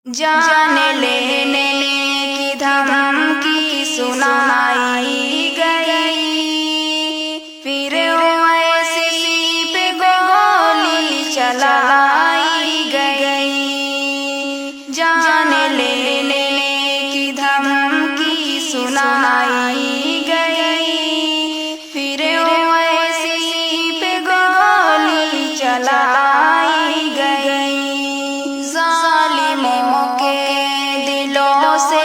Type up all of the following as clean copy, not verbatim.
जान लेने की धमकी सुनाई गई, फिर ओवैसी पे गोली चलाई गई। जान लेने की धमकी सुनाई गई, फिर ओवैसी पे गोली चलाई गई। जालिमों के दिलों से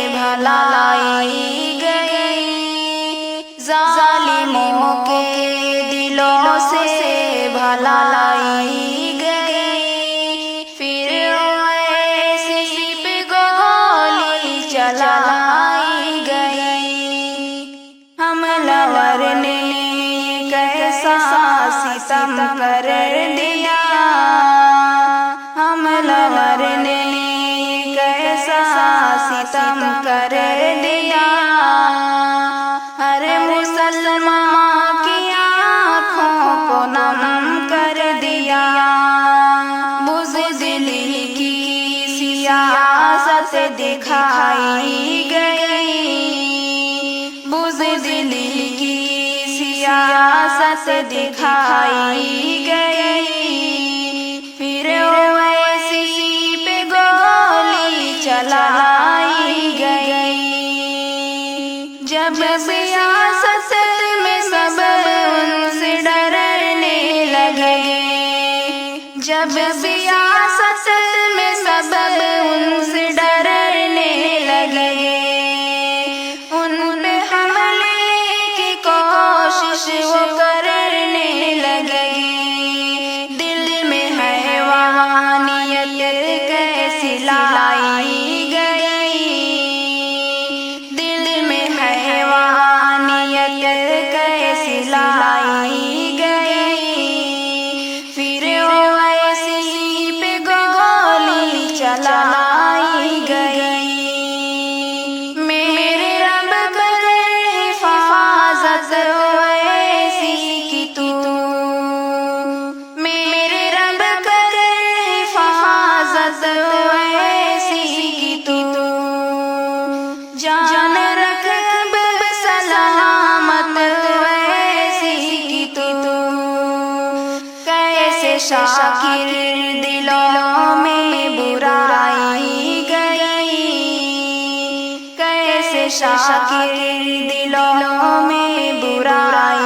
भलाई गई, जालिमों के दिलों से भलाई गई, फिर ऐसी पे गोली चलाई गई। हमलावर ने कैसा सितम कर दिया, हमलावर ने कैसा सितम कर दिया। हर मुसलमान की आँखों को नम कर दिया। बुज़दिली की सियासत दिखाई गई, बुज़दिली की सियासत दिखाई गई, फिर ओवैसी पे गोली चलाई गई। जब सियासत में सब उनसे डरने लगे, जब सियासत में सब उनसे डरने लगे, उन पे हमले की कोशिश वो करने लगे। दिल में हैवानियत कैसी लाई गई, दिल में हैवानियत कैसी लाई गई, फिर ओवैसी पे गोली चलाई गई। मेरे रब कर हिफाजत ओवैसी की तू, मेरे रब कर हिफाजत ओवैसी की तू। जान रख सलामत ओवैसी की तू। कैसे शाकिर दिलों में बुराई गई, कैसे शाकिर दिलों में बुराई